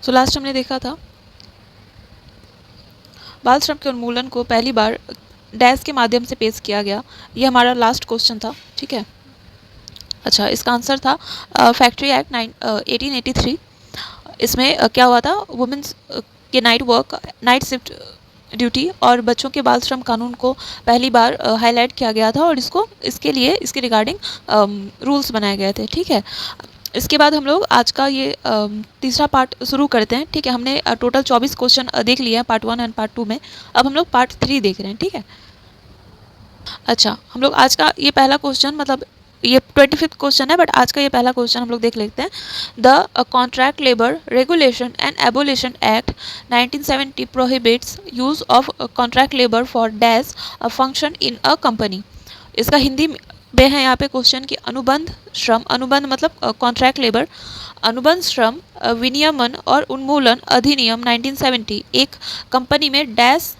So last हमने देखा था बाल श्रम के उन्मूलन को पहली बार डैश के माध्यम से पेश किया गया। ये हमारा लास्ट क्वेश्चन था, ठीक है। अच्छा, इसका आंसर था फैक्ट्री एक्ट 1883। इसमें क्या हुआ था, वुमेन्स के नाइट शिफ्ट ड्यूटी और बच्चों के बाल श्रम कानून को पहली बार हाईलाइट किया गया था और इसके रिगार्डिंग रूल्स बनाए गए थे, ठीक है। इसके बाद हम लोग आज का ये तीसरा पार्ट शुरू करते हैं, ठीक है। हमने टोटल 24 क्वेश्चन देख लिए हैं पार्ट 1 एंड पार्ट 2 में। अब हम लोग पार्ट 3 देख रहे हैं, ठीक है। अच्छा, हम लोग आज का ये पहला क्वेश्चन, मतलब ये 25th क्वेश्चन है, बट आज का ये पहला क्वेश्चन हम लोग देख लेते हैं। The contract labour regulation and abolition act 1970 prohibits use of contract labour for dash a function in a company. इसका हिंदी में है यहाँ पे क्वेश्चन कि अनुबंध श्रम, अनुबंध मतलब कॉन्ट्रैक्ट लेबर, अनुबंध श्रम विनियमन और उन्मूलन अधिनियम 1970 एक कंपनी में डैश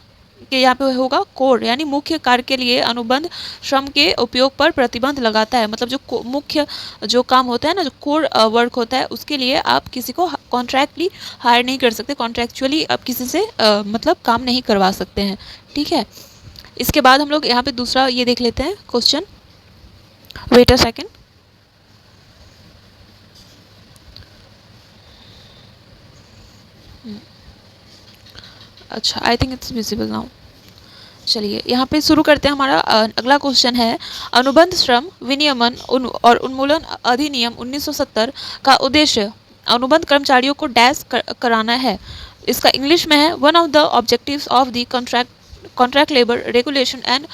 के यहाँ पे होगा कोर, यानी मुख्य कार्य के लिए अनुबंध श्रम के उपयोग पर प्रतिबंध लगाता है। मतलब जो मुख्य जो काम होता है ना, जो कोर वर्क होता है, उसके लिए आप किसी को कॉन्ट्रैक्टली हायर नहीं कर सकते, कॉन्ट्रैक्चुअली आप किसी से मतलब काम नहीं करवा सकते हैं, ठीक है। इसके बाद हम लोग यहाँ पे दूसरा ये देख लेते हैं क्वेश्चन। Wait a second. अच्छा, I think it's visible now. चलिए यहाँ पे शुरू करते हैं। हमारा अगला क्वेश्चन है, अनुबंध श्रम विनियमन और उन्मूलन अधिनियम 1970 का उद्देश्य अनुबंध कर्मचारियों को डैश कराना है। इसका इंग्लिश में है, one of the objectives of the contract labour regulation and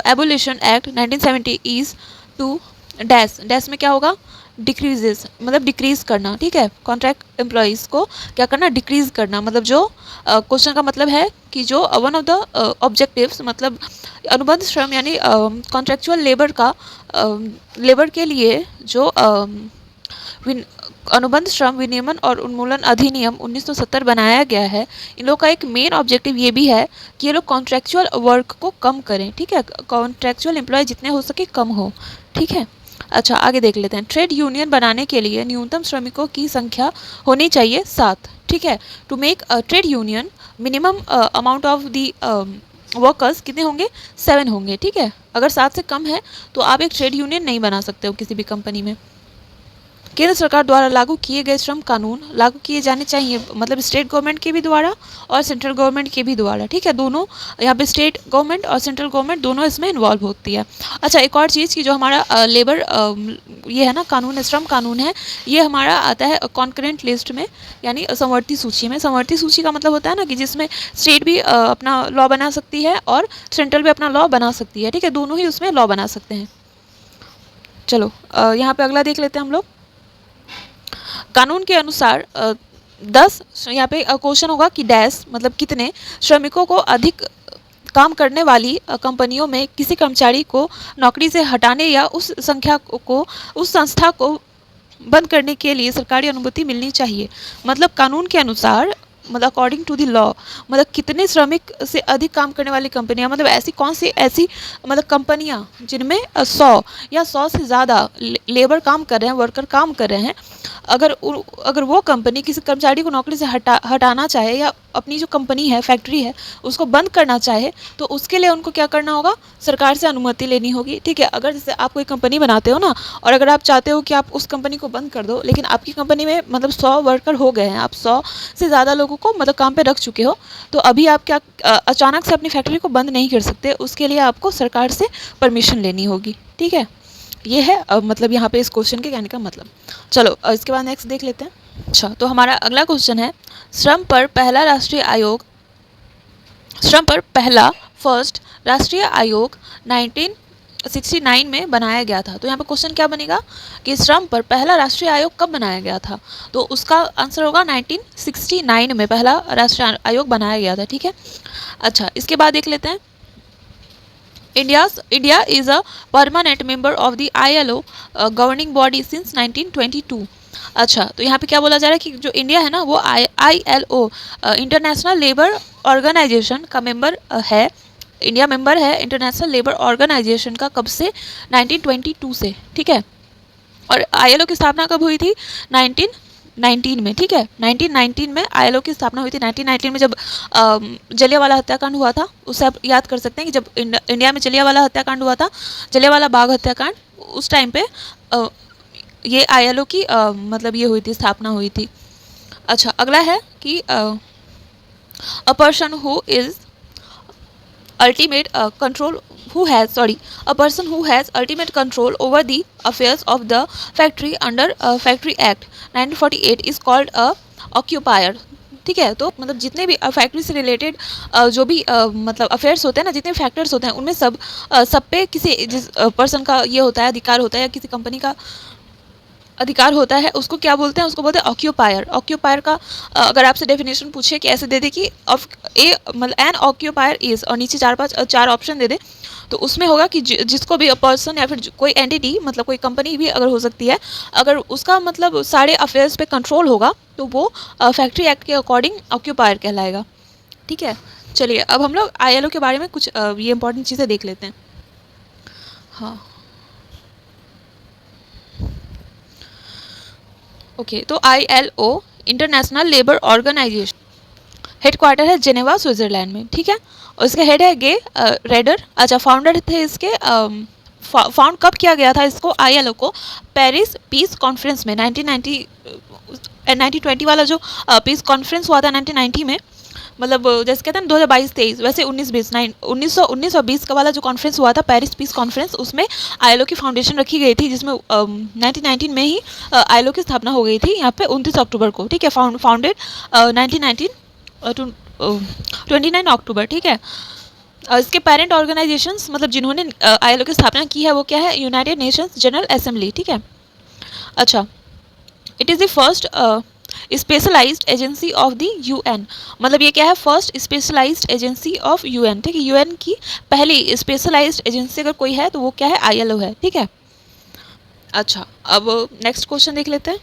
abolition act 1970 is to dash. Dash में क्या होगा, डिक्रीजेस, मतलब डिक्रीज करना, ठीक है। कॉन्ट्रैक्ट एम्प्लॉयज़ को क्या करना, डिक्रीज करना। मतलब जो क्वेश्चन का मतलब है कि जो वन ऑफ द ऑब्जेक्टिव्स, मतलब अनुबंध श्रम यानी कॉन्ट्रैक्चुअल लेबर का लेबर के लिए जो अनुबंध श्रम विनियमन और उन्मूलन अधिनियम 1970 बनाया गया है, इन लोग का एक मेन ऑब्जेक्टिव ये भी है कि ये लोग कॉन्ट्रैक्चुअल वर्क को कम करें, ठीक है। कॉन्ट्रैक्चुअल एम्प्लॉय जितने हो सके कम हो, ठीक है। अच्छा, आगे देख लेते हैं। ट्रेड यूनियन बनाने के लिए न्यूनतम श्रमिकों की संख्या होनी चाहिए 7, ठीक है। To make a trade union minimum amount of the workers कितने होंगे, 7 होंगे, ठीक है। अगर 7 से कम है तो आप एक ट्रेड यूनियन नहीं बना सकते हो किसी भी कंपनी में। केंद्र सरकार द्वारा लागू किए गए श्रम कानून लागू किए जाने चाहिए, मतलब स्टेट गवर्नमेंट के भी द्वारा और सेंट्रल गवर्नमेंट के भी द्वारा, ठीक है। दोनों यहाँ पे स्टेट गवर्नमेंट और सेंट्रल गवर्नमेंट दोनों इसमें इन्वॉल्व होती है। अच्छा, एक और चीज़ की जो हमारा लेबर ये है ना कानून है, श्रम कानून है, ये हमारा आता है कॉन्करेंट लिस्ट में, यानी समवर्ती सूची में। समवर्ती सूची का मतलब होता है ना कि जिसमें स्टेट भी अपना लॉ बना सकती है और सेंट्रल भी अपना लॉ बना सकती है, ठीक है। दोनों ही उसमें लॉ बना सकते हैं। चलो यहाँ पे अगला देख लेते हैं हम लोग। कानून के अनुसार 10 यहाँ पे क्वेश्चन होगा कि डैश मतलब कितने श्रमिकों को अधिक काम करने वाली कंपनियों में किसी कर्मचारी को नौकरी से हटाने या उस संख्या को उस संस्था को बंद करने के लिए सरकारी अनुमति मिलनी चाहिए। मतलब कानून के अनुसार, मतलब अकॉर्डिंग टू द लॉ, मतलब कितने श्रमिक से अधिक काम करने वाली कंपनियां, मतलब ऐसी कौन सी ऐसी मतलब कंपनियां जिनमें 100 या 100 से ज़्यादा लेबर काम कर रहे हैं, वर्कर काम कर रहे हैं, अगर वो कंपनी किसी कर्मचारी को नौकरी से हटाना चाहे या अपनी जो कंपनी है, फैक्ट्री है, उसको बंद करना चाहे, तो उसके लिए उनको क्या करना होगा, सरकार से अनुमति लेनी होगी, ठीक है। अगर जैसे आप कोई कंपनी बनाते हो ना, और अगर आप चाहते हो कि आप उस कंपनी को बंद कर दो, लेकिन आपकी कंपनी में मतलब 100 वर्कर हो गए हैं, आप 100 से ज़्यादा लोगों को मतलब काम पे रख चुके हो, तो अभी आप क्या अचानक से अपनी फैक्ट्री को बंद नहीं कर सकते, उसके लिए आपको सरकार से परमिशन लेनी होगी, ठीक है। ये है मतलब यहाँ पे इस क्वेश्चन के कहने का मतलब। चलो इसके बाद नेक्स्ट देख लेते हैं। अच्छा, तो हमारा अगला क्वेश्चन है, श्रम पर पहला फर्स्ट राष्ट्रीय आयोग 1969 में बनाया गया था। तो यहाँ पे क्वेश्चन क्या बनेगा कि श्रम पर पहला राष्ट्रीय आयोग कब बनाया गया था, तो उसका आंसर होगा 1969 में पहला राष्ट्रीय आयोग बनाया गया था, ठीक है। अच्छा, इसके बाद देख लेते हैं। India is a permanent member of the ILO governing body since 1922। अच्छा, तो यहाँ पे क्या बोला जा रहा है कि जो इंडिया है ना, वो ILO इंटरनेशनल लेबर ऑर्गेनाइजेशन का मेंबर है। इंडिया मेंबर है इंटरनेशनल लेबर ऑर्गेनाइजेशन का, कब से, 1922 से, ठीक है। और ILO की स्थापना कब हुई थी, 1919 में, ठीक है। 1919 में आईएलओ की स्थापना हुई थी। 1919 में जब जलियांवाला हत्याकांड हुआ था, उससे आप याद कर सकते हैं कि जब इंडिया में जलियांवाला हत्याकांड हुआ था, जलियांवाला बाग हत्याकांड, उस टाइम पे ये आईएलओ की मतलब ये हुई थी, स्थापना हुई थी। अच्छा, अगला है कि a person who is ultimate control who has sorry a person who has ultimate control over the affairs of the factory under factory act 1948 is called a occupier। ठीक है, तो मतलब जितने भी फैक्ट्री से रिलेटेड जो भी मतलब अफेयर्स होते हैं ना, जितने फैक्टर्स होते हैं, उनमें सब पे किसी जिस पर्सन का ये होता है, अधिकार होता है, या किसी कंपनी का अधिकार होता है, उसको क्या बोलते हैं? उसको बोलते हैं ऑक्यूपायर। ऑक्यूपायर का अगर आपसे डेफिनेशन पूछे कि ऐसे दे दे कि मतलब एन ऑक्यूपायर इज, और नीचे चार ऑप्शन दे दे, तो उसमें होगा कि जिसको भी पर्सन या फिर कोई एंटिटी, मतलब कोई कंपनी भी अगर हो सकती है, अगर उसका मतलब सारे अफेयर्स पे कंट्रोल होगा, तो वो फैक्ट्री एक्ट के अकॉर्डिंग ऑक्यूपायर कहलाएगा। ठीक है, चलिए अब हम लोग आईएलओ के बारे में कुछ ये इंपॉर्टेंट चीज़ें देख लेते हैं। हाँ, ओके, तो ILO International Labour Organisation, headquarter है जेनेवा, स्विट्जरलैंड में। ठीक है, और इसके हेड है गे रेडर। अच्छा, फाउंडर थे इसके फाउंड कब किया गया था इसको, आईएलओ को? पेरिस पीस कॉन्फ्रेंस में 1920 वाला जो पीस कॉन्फ्रेंस हुआ था 1990 में, मतलब जैसे कहते हैं 2022-23, वैसे 1919 और 20 का वाला जो कॉन्फ्रेंस हुआ था, पेरिस पीस कॉन्फ्रेंस, उसमें आईएलओ की फाउंडेशन रखी गई थी, जिसमें 1919 में ही आईएलओ की स्थापना हो गई थी यहाँ पे 29 अक्टूबर को। ठीक है, फाउंडेड 29 अक्टूबर। ठीक है, इसके पेरेंट ऑर्गेनाइजेशंस, मतलब जिन्होंने आईएलओ की स्थापना की है, वो क्या है? United Nations General Assembly. ठीक है, अच्छा, it is the first specialised agency of the UN, मतलब ये क्या है? First specialised agency of UN. ठीक है, यूएन की पहली स्पेशलाइज्ड एजेंसी अगर कोई है, तो वो क्या है? आईएलओ है। ठीक है, अच्छा, अब नेक्स्ट क्वेश्चन देख लेते हैं।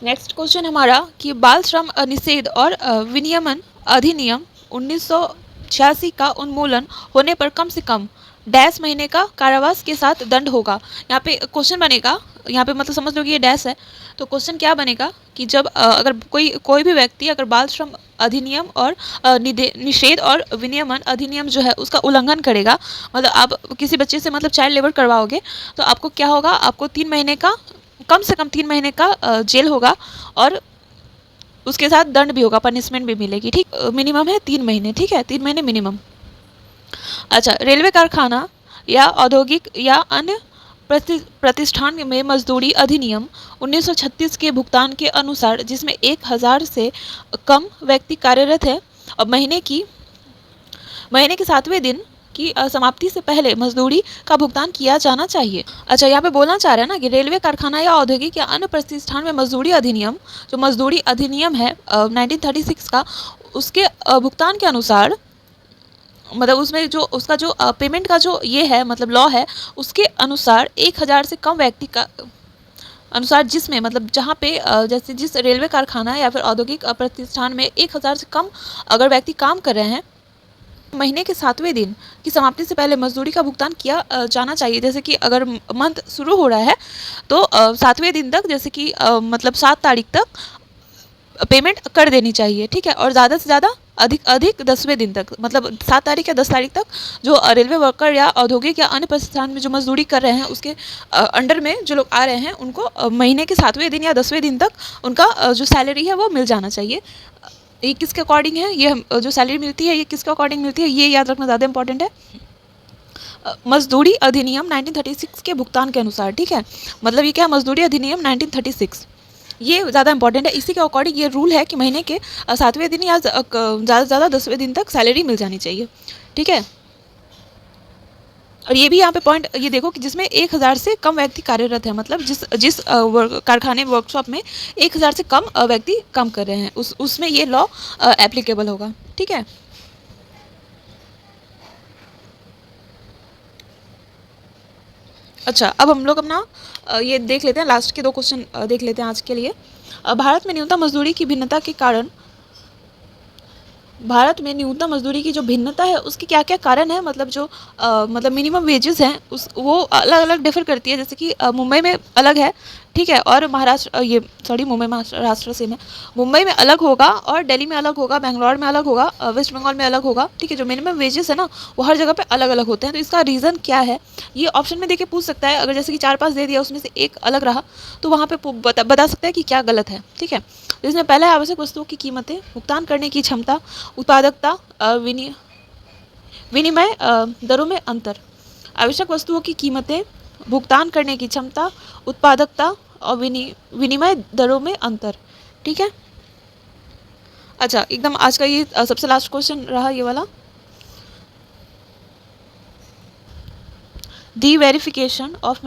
नेक्स्ट क्वेश्चन हमारा कि बाल श्रम निषेध और विनियमन अधिनियम 1986 का उन्मूलन होने पर कम से कम डैश महीने का कारावास के साथ दंड होगा। यहाँ पे क्वेश्चन बनेगा, यहाँ पे मतलब समझ लो कि ये डैश है, तो क्वेश्चन क्या बनेगा कि जब अगर कोई भी व्यक्ति अगर बाल श्रम अधिनियम और निषेध और विनियमन अधिनियम जो है उसका उल्लंघन करेगा, मतलब आप किसी बच्चे से मतलब चाइल्ड लेबर करवाओगे, तो आपको क्या होगा? आपको 3 महीने का, कम से कम 3 महीने का जेल होगा, और उसके साथ दंड भी होगा, पनिशमेंट भी मिलेगी। ठीक, मिनिमम है 3 महीने। ठीक है, 3 महीने मिनिमम। अच्छा, रेलवे कारखाना या औद्योगिक या अन्य प्रतिष्ठान में मजदूरी अधिनियम 1936 के भुगतान के अनुसार, जिसमें 1000 से कम व्यक्ति कार्यरत है, और महीने के 7वें दिन की समाप्ति से पहले मजदूरी का भुगतान किया जाना चाहिए। अच्छा, यहाँ पे बोलना चाह रहे हैं ना कि रेलवे कारखाना या औद्योगिक या अन्य प्रतिष्ठान में मजदूरी अधिनियम, जो मजदूरी अधिनियम है 1936 का, उसके भुगतान के अनुसार, मतलब उसमें जो उसका जो पेमेंट का जो ये है, मतलब लॉ है, उसके अनुसार 1000 से कम व्यक्ति का अनुसार, जिसमें मतलब जहाँ पे जैसे जिस रेलवे कारखाना या फिर औद्योगिक प्रतिष्ठान में 1000 से कम अगर व्यक्ति काम कर रहे हैं, महीने के 7वें दिन की समाप्ति से पहले मजदूरी का भुगतान किया जाना चाहिए। जैसे कि अगर मंथ शुरू हो रहा है, तो 7वें दिन तक, जैसे कि मतलब 7 तारीख तक पेमेंट कर देनी चाहिए। ठीक है, और ज़्यादा से ज़्यादा अधिक 10वें दिन तक, मतलब 7 तारीख या 10 तारीख तक जो रेलवे वर्कर या औद्योगिक या अन्य प्रतिष्ठान में जो मजदूरी कर रहे हैं, उसके अंडर में जो लोग आ रहे हैं, उनको महीने के 7वें दिन या 10वें दिन तक उनका जो सैलरी है वो मिल जाना चाहिए। ये किसके अकॉर्डिंग है? ये जो सैलरी मिलती है, ये किसके अकॉर्डिंग मिलती है, ये याद रखना ज़्यादा इंपॉर्टेंट है। मजदूरी अधिनियम 1936 के भुगतान के अनुसार। ठीक है, मतलब ये क्या? मजदूरी अधिनियम 1936, ये ज़्यादा इंपॉर्टेंट है। इसी के अकॉर्डिंग ये रूल है कि महीने के 7वें दिन या ज़्यादा से ज़्यादा 10वें दिन तक सैलरी मिल जानी चाहिए। ठीक है, और ये भी यहाँ पे पॉइंट ये देखो कि जिसमें 1000 से कम व्यक्ति कार्यरत है, मतलब जिस कारखाने वर्कशॉप में 1000 से कम व्यक्ति काम कर रहे हैं, उसमें ये लॉ एप्लीकेबल होगा। ठीक है, अच्छा, अब हम लोग अपना ये देख लेते हैं, लास्ट के 2 क्वेश्चन देख लेते हैं आज के लिए। भारत में न्यूनतम मजदूरी की भिन्नता के कारण भारत में न्यूनतम मजदूरी की जो भिन्नता है उसके क्या क्या कारण है, मतलब जो मतलब मिनिमम वेजेस हैं उस वो अलग अलग डिफर करती है। जैसे कि मुंबई में अलग है, ठीक है, और महाराष्ट्र ये सॉरी मुंबई महाराष्ट्र से में मुंबई में अलग होगा और दिल्ली में अलग होगा, बेंगलोर में अलग होगा, वेस्ट बंगाल में अलग होगा, ठीक है। जो मिनिमम वेजेस है ना वो हर जगह पे अलग अलग होते हैं। तो इसका रीज़न क्या है ये ऑप्शन में देके पूछ सकता है। अगर जैसे कि 4-5 दे दिया उसमें से एक अलग रहा तो वहाँ पे बता सकता है कि क्या गलत है, ठीक है। इसमें पहला है आवश्यक वस्तुओं की कीमतें, भुगतान करने की क्षमता, उत्पादकता, विनिमय दरों में अंतर। आवश्यक वस्तुओं की कीमतें, भुगतान करने की क्षमता, उत्पादकता और विनिमय दरों में अंतर, ठीक है। अच्छा, एकदम आज का ये सबसे लास्ट क्वेश्चन रहा ये वाला। The verification of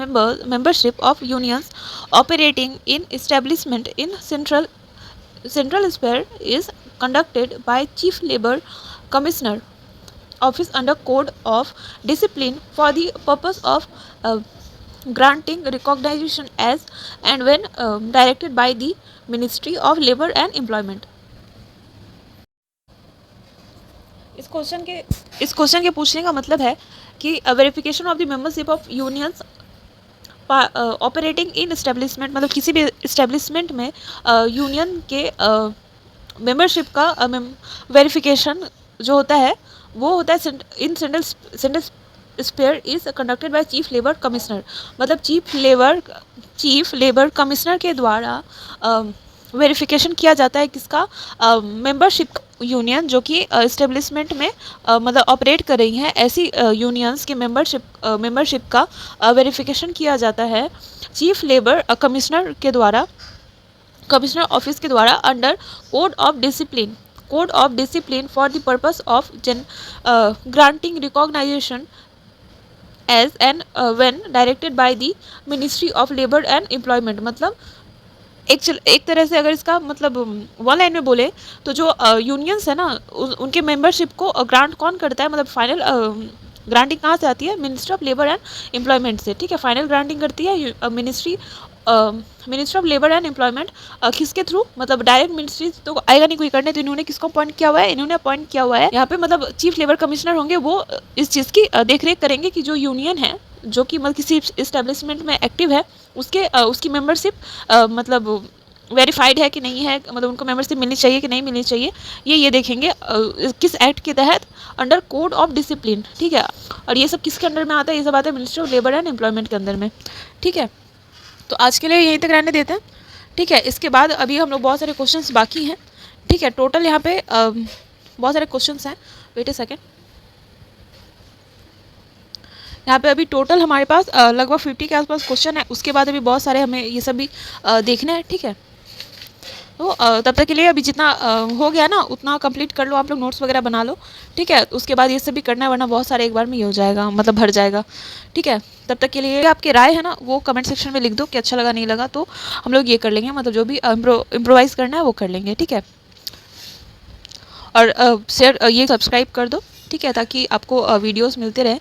membership of unions operating in establishment in central sphere is conducted by Chief Labour Commissioner Office under Code of Discipline for the purpose of granting recognition as and when directed by the Ministry of Labour and Employment. इस question के पूछने का मतलब है कि verification of the membership of unions operating in establishment, मतलब किसी भी एस्टेब्लिशमेंट में यूनियन के मेंबरशिप का वेरिफिकेशन जो होता है वो होता है in central spare is conducted by chief labour commissioner. मतलब चीफ लेबर कमिश्नर के द्वारा वेरिफिकेशन किया जाता है किसका, मेंबरशिप यूनियन जो कि इस्टेब्लिशमेंट में मतलब ऑपरेट कर रही हैं ऐसी यूनियंस के मेंबरशिप का वेरिफिकेशन किया जाता है चीफ लेबर कमिश्नर के द्वारा, कमिश्नर ऑफिस के द्वारा under code of discipline for the purpose of granting recognition as and when directed by the ministry of labour and employment. मतलब एक तरह से अगर इसका मतलब वन लाइन में बोले तो जो यूनियंस है ना उनके मेंबरशिप को ग्रांट कौन करता है, मतलब फाइनल ग्रांटिंग कहाँ से आती है, ministry of labour and employment से, ठीक है। फाइनल ग्रांटिंग करती है ministry of labour and employment. किसके थ्रू, मतलब डायरेक्ट मिनिस्ट्री तो आएगा नहीं कोई करने, तो इन्होंने किसको अपॉइंट किया हुआ है, इन्होंने अपॉइंट किया हुआ है यहाँ पे, मतलब चीफ लेबर कमिश्नर होंगे, वो इस चीज़ की देखरेख करेंगे कि जो यूनियन है जो कि मतलब किसी इस्टेब्लिशमेंट में एक्टिव है उसकी मेंबरशिप मतलब वेरीफाइड है कि नहीं है, मतलब उनको मेंबरशिप मिलनी चाहिए कि नहीं मिलनी चाहिए, ये देखेंगे किस एक्ट के तहत, अंडर कोड ऑफ डिसिप्लिन, ठीक है। और ये सब किसके अंडर में आता है, ये सब आता है ministry of labour and employment के अंदर में, ठीक है। तो आज के लिए यहीं तक रहने देते हैं, ठीक है। इसके बाद अभी हम लोग बहुत सारे क्वेश्चंस बाकी हैं, ठीक है। टोटल यहाँ पे बहुत सारे क्वेश्चंस हैं, वेट अ सेकेंड। यहाँ पे अभी टोटल हमारे पास लगभग 50 के आसपास क्वेश्चन है। उसके बाद अभी बहुत सारे हमें ये सब भी देखना है, ठीक है। तो तब तक के लिए अभी जितना हो गया ना उतना कंप्लीट कर लो, आप लोग नोट्स वगैरह बना लो, ठीक है। उसके बाद ये सब भी करना है, वरना बहुत सारे एक बार में ये हो जाएगा, मतलब भर जाएगा, ठीक है। तब तक के लिए आपकी राय है ना वो कमेंट सेक्शन में लिख दो कि अच्छा लगा नहीं लगा, तो हम लोग ये कर लेंगे, मतलब जो भी इम्प्रोवाइज़ करना है वो कर लेंगे, ठीक है। और शेयर ये सब्सक्राइब कर दो, ठीक है, ताकि आपको वीडियोज़ मिलते रहे।